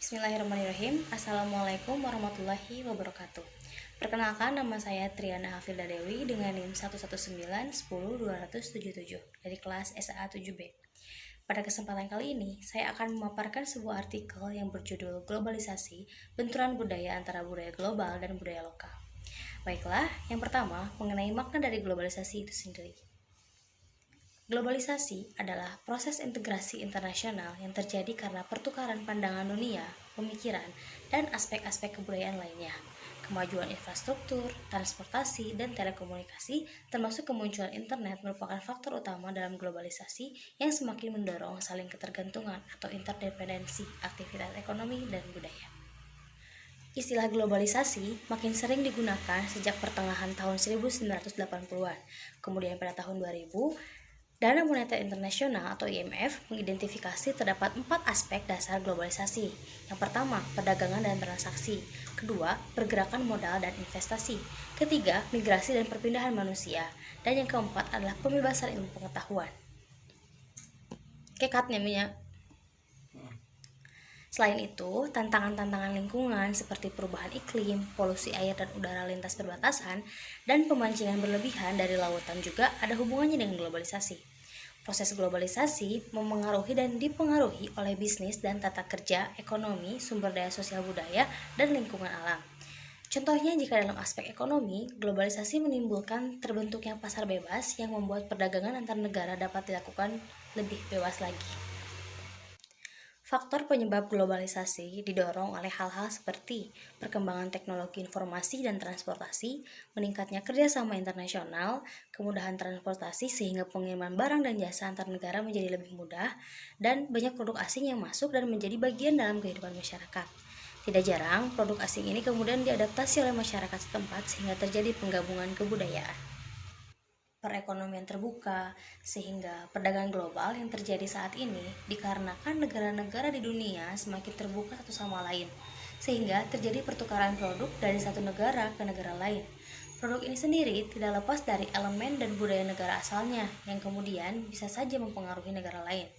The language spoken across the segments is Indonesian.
Bismillahirrahmanirrahim. Assalamualaikum warahmatullahi wabarakatuh. Perkenalkan, nama saya Triana Hafilda Dewi dengan NIM 119100277 dari kelas SA 7B. Pada kesempatan kali ini, saya akan memaparkan sebuah artikel yang berjudul Globalisasi, Benturan Budaya Antara Budaya Global dan Budaya Lokal. Baiklah, yang pertama mengenai makna dari globalisasi itu sendiri. Globalisasi adalah proses integrasi internasional yang terjadi karena pertukaran pandangan dunia, pemikiran, dan aspek-aspek kebudayaan lainnya. Kemajuan infrastruktur, transportasi, dan telekomunikasi, termasuk kemunculan internet merupakan faktor utama dalam globalisasi yang semakin mendorong saling ketergantungan atau interdependensi aktivitas ekonomi dan budaya. Istilah globalisasi makin sering digunakan sejak pertengahan tahun 1980-an. Kemudian pada tahun 2000, Dana Moneter Internasional atau IMF mengidentifikasi terdapat 4 aspek dasar globalisasi. Yang pertama, perdagangan dan transaksi. Kedua, pergerakan modal dan investasi. Ketiga, migrasi dan perpindahan manusia. Dan yang keempat adalah pembebasan ilmu pengetahuan. Kekatnya minyak. Selain itu, tantangan-tantangan lingkungan seperti perubahan iklim, polusi air dan udara lintas perbatasan, dan pemancingan berlebihan dari lautan juga ada hubungannya dengan globalisasi. Proses globalisasi memengaruhi dan dipengaruhi oleh bisnis dan tata kerja, ekonomi, sumber daya sosial budaya, dan lingkungan alam. Contohnya, jika dalam aspek ekonomi, globalisasi menimbulkan terbentuknya pasar bebas yang membuat perdagangan antar negara dapat dilakukan lebih bebas lagi. Faktor penyebab globalisasi didorong oleh hal-hal seperti perkembangan teknologi informasi dan transportasi, meningkatnya kerjasama internasional, kemudahan transportasi sehingga pengiriman barang dan jasa antar negara menjadi lebih mudah, dan banyak produk asing yang masuk dan menjadi bagian dalam kehidupan masyarakat. Tidak jarang, produk asing ini kemudian diadaptasi oleh masyarakat setempat sehingga terjadi penggabungan kebudayaan. Perekonomian terbuka, sehingga perdagangan global yang terjadi saat ini dikarenakan negara-negara di dunia semakin terbuka satu sama lain, sehingga terjadi pertukaran produk dari satu negara ke negara lain. Produk ini sendiri tidak lepas dari elemen dan budaya negara asalnya yang kemudian bisa saja mempengaruhi negara lain.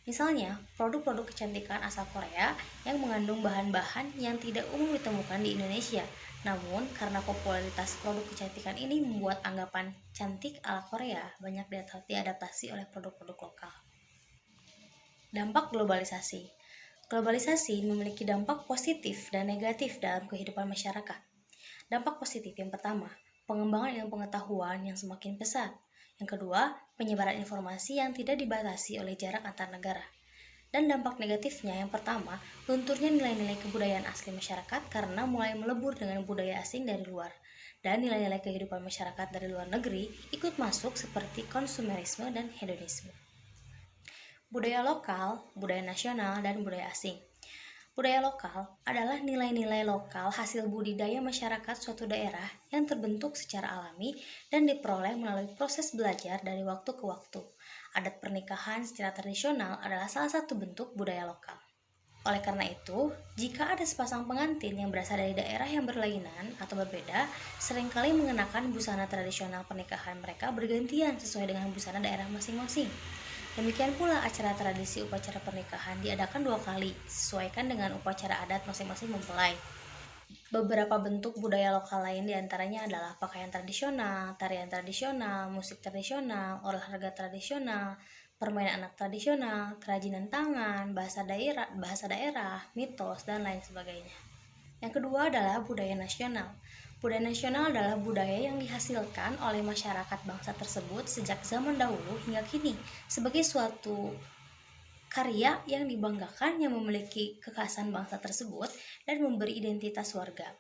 Misalnya, produk-produk kecantikan asal Korea yang mengandung bahan-bahan yang tidak umum ditemukan di Indonesia. Namun, karena popularitas produk kecantikan ini membuat anggapan cantik ala Korea banyak diadaptasi oleh produk-produk lokal. Dampak globalisasi. Globalisasi memiliki dampak positif dan negatif dalam kehidupan masyarakat. Dampak positif yang pertama, pengembangan ilmu pengetahuan yang semakin pesat. Yang kedua, penyebaran informasi yang tidak dibatasi oleh jarak antar negara. Dan dampak negatifnya yang pertama, lunturnya nilai-nilai kebudayaan asli masyarakat karena mulai melebur dengan budaya asing dari luar. Dan nilai-nilai kehidupan masyarakat dari luar negeri ikut masuk seperti konsumerisme dan hedonisme. Budaya lokal, budaya nasional, dan budaya asing. Budaya lokal adalah nilai-nilai lokal hasil budidaya masyarakat suatu daerah yang terbentuk secara alami dan diperoleh melalui proses belajar dari waktu ke waktu. Adat pernikahan secara tradisional adalah salah satu bentuk budaya lokal. Oleh karena itu, jika ada sepasang pengantin yang berasal dari daerah yang berlainan atau berbeda, seringkali mengenakan busana tradisional pernikahan mereka bergantian sesuai dengan busana daerah masing-masing. Demikian pula acara tradisi upacara pernikahan diadakan 2 kali, disesuaikan dengan upacara adat masing-masing mempelai. Beberapa bentuk budaya lokal lain diantaranya adalah pakaian tradisional, tarian tradisional, musik tradisional, olahraga tradisional, permainan anak tradisional, kerajinan tangan, bahasa daerah, mitos, dan lain sebagainya. Yang kedua adalah budaya nasional. Budaya nasional adalah budaya yang dihasilkan oleh masyarakat bangsa tersebut sejak zaman dahulu hingga kini sebagai suatu karya yang dibanggakan yang memiliki kekhasan bangsa tersebut dan memberi identitas warga,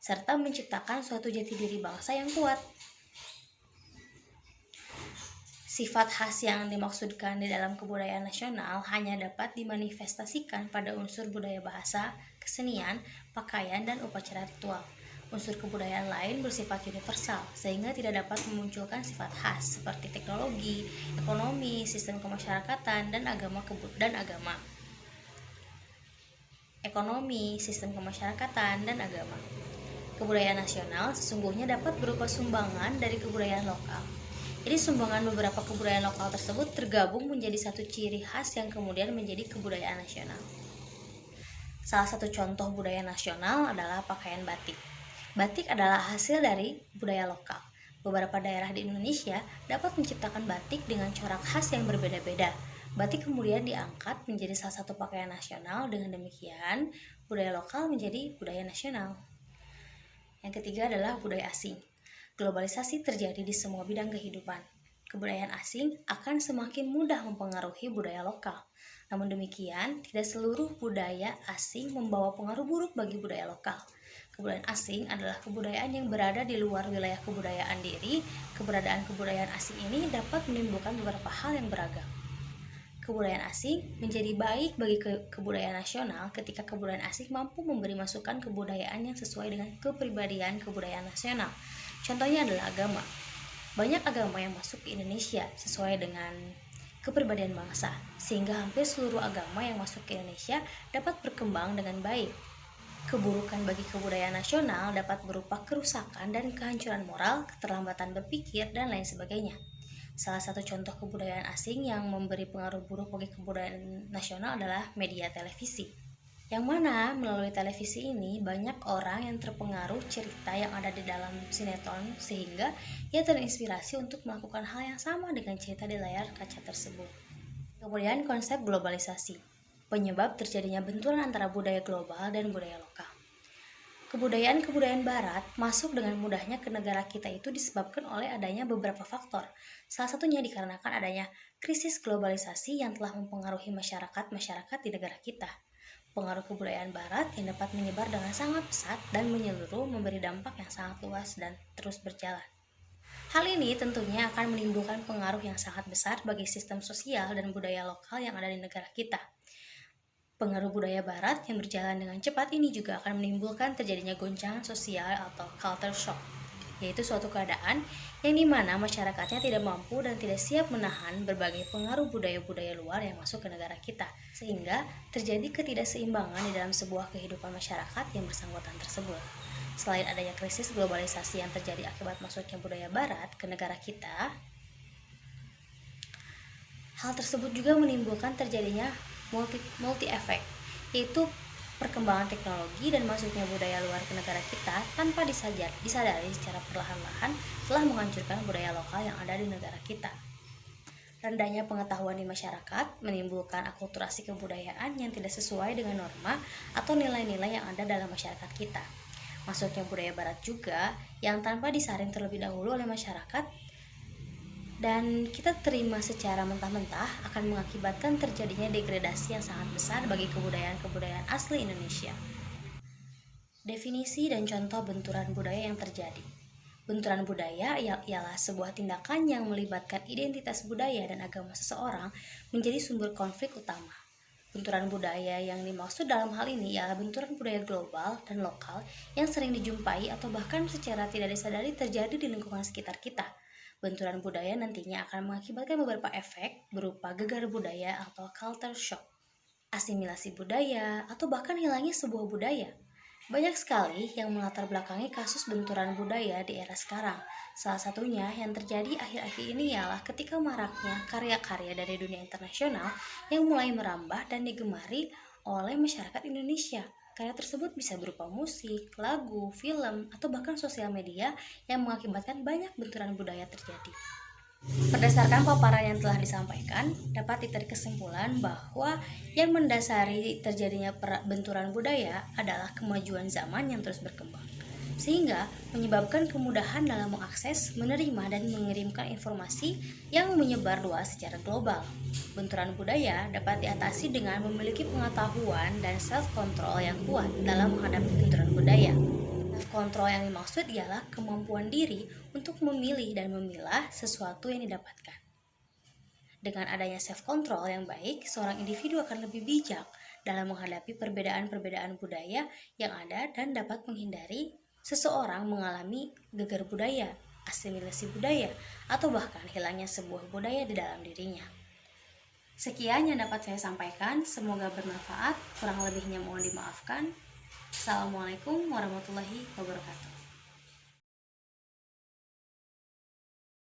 serta menciptakan suatu jati diri bangsa yang kuat. Sifat khas yang dimaksudkan di dalam kebudayaan nasional hanya dapat dimanifestasikan pada unsur budaya bahasa, kesenian, pakaian, dan upacara ritual. Unsur kebudayaan lain bersifat universal, sehingga tidak dapat memunculkan sifat khas seperti teknologi, ekonomi, sistem kemasyarakatan, dan agama. Ekonomi, sistem kemasyarakatan, dan agama. Kebudayaan nasional sesungguhnya dapat berupa sumbangan dari kebudayaan lokal. Jadi sumbangan beberapa kebudayaan lokal tersebut tergabung menjadi satu ciri khas yang kemudian menjadi kebudayaan nasional. Salah satu contoh budaya nasional adalah pakaian batik. Batik adalah hasil dari budaya lokal. Beberapa daerah di Indonesia dapat menciptakan batik dengan corak khas yang berbeda-beda. Batik kemudian diangkat menjadi salah satu pakaian nasional. Dengan demikian, budaya lokal menjadi budaya nasional. Yang ketiga adalah budaya asing. Globalisasi terjadi di semua bidang kehidupan. Kebudayaan asing akan semakin mudah mempengaruhi budaya lokal. Namun demikian, tidak seluruh budaya asing membawa pengaruh buruk bagi budaya lokal. Kebudayaan asing adalah kebudayaan yang berada di luar wilayah kebudayaan diri. Keberadaan kebudayaan asing ini dapat menimbulkan beberapa hal yang beragam. Kebudayaan asing menjadi baik bagi kebudayaan nasional ketika kebudayaan asing mampu memberi masukan kebudayaan yang sesuai dengan kepribadian kebudayaan nasional. Contohnya adalah agama. Banyak agama yang masuk ke Indonesia sesuai dengan kepribadian bangsa, sehingga hampir seluruh agama yang masuk ke Indonesia dapat berkembang dengan baik. Keburukan bagi kebudayaan nasional dapat berupa kerusakan dan kehancuran moral, keterlambatan berpikir, dan lain sebagainya. Salah satu contoh kebudayaan asing yang memberi pengaruh buruk bagi kebudayaan nasional adalah media televisi. Yang mana melalui televisi ini banyak orang yang terpengaruh cerita yang ada di dalam sinetron sehingga ia terinspirasi untuk melakukan hal yang sama dengan cerita di layar kaca tersebut. Kemudian konsep globalisasi. Penyebab terjadinya benturan antara budaya global dan budaya lokal. Kebudayaan-kebudayaan barat masuk dengan mudahnya ke negara kita itu disebabkan oleh adanya beberapa faktor. Salah satunya dikarenakan adanya krisis globalisasi yang telah mempengaruhi masyarakat di negara kita. Pengaruh kebudayaan barat yang dapat menyebar dengan sangat pesat dan menyeluruh memberi dampak yang sangat luas dan terus berjalan. Hal ini tentunya akan menimbulkan pengaruh yang sangat besar bagi sistem sosial dan budaya lokal yang ada di negara kita. Pengaruh budaya barat yang berjalan dengan cepat ini juga akan menimbulkan terjadinya goncangan sosial atau culture shock, yaitu suatu keadaan yang dimana masyarakatnya tidak mampu dan tidak siap menahan berbagai pengaruh budaya-budaya luar yang masuk ke negara kita, sehingga terjadi ketidakseimbangan di dalam sebuah kehidupan masyarakat yang bersangkutan tersebut. Selain adanya krisis globalisasi yang terjadi akibat masuknya budaya barat ke negara kita, hal tersebut juga menimbulkan terjadinya multi efek, yaitu perkembangan teknologi dan masuknya budaya luar ke negara kita tanpa disadari secara perlahan-lahan telah menghancurkan budaya lokal yang ada di negara kita. Rendahnya pengetahuan di masyarakat menimbulkan akulturasi kebudayaan yang tidak sesuai dengan norma atau nilai-nilai yang ada dalam masyarakat kita. Masuknya budaya barat juga yang tanpa disaring terlebih dahulu oleh masyarakat dan kita terima secara mentah-mentah akan mengakibatkan terjadinya degradasi yang sangat besar bagi kebudayaan-kebudayaan asli Indonesia. Definisi dan contoh benturan budaya yang terjadi. Benturan budaya ialah sebuah tindakan yang melibatkan identitas budaya dan agama seseorang menjadi sumber konflik utama. Benturan budaya yang dimaksud dalam hal ini ialah benturan budaya global dan lokal yang sering dijumpai atau bahkan secara tidak disadari terjadi di lingkungan sekitar kita. Benturan budaya nantinya akan mengakibatkan beberapa efek berupa gegar budaya atau culture shock, asimilasi budaya, atau bahkan hilangnya sebuah budaya. Banyak sekali yang melatar belakangi kasus benturan budaya di era sekarang. Salah satunya yang terjadi akhir-akhir ini ialah ketika maraknya karya-karya dari dunia internasional yang mulai merambah dan digemari oleh masyarakat Indonesia. Karya tersebut bisa berupa musik, lagu, film, atau bahkan sosial media yang mengakibatkan banyak benturan budaya terjadi. Berdasarkan paparan yang telah disampaikan, dapat ditarik kesimpulan bahwa yang mendasari terjadinya benturan budaya adalah kemajuan zaman yang terus berkembang, sehingga menyebabkan kemudahan dalam mengakses, menerima, dan mengirimkan informasi yang menyebar luas secara global. Benturan budaya dapat diatasi dengan memiliki pengetahuan dan self-control yang kuat dalam menghadapi benturan budaya. Self-control yang dimaksud ialah kemampuan diri untuk memilih dan memilah sesuatu yang didapatkan. Dengan adanya self-control yang baik, seorang individu akan lebih bijak dalam menghadapi perbedaan-perbedaan budaya yang ada dan dapat menghindari seseorang mengalami gegar budaya, asimilasi budaya, atau bahkan hilangnya sebuah budaya di dalam dirinya. Sekian yang dapat saya sampaikan, semoga bermanfaat, kurang lebihnya mohon dimaafkan. Assalamualaikum warahmatullahi wabarakatuh.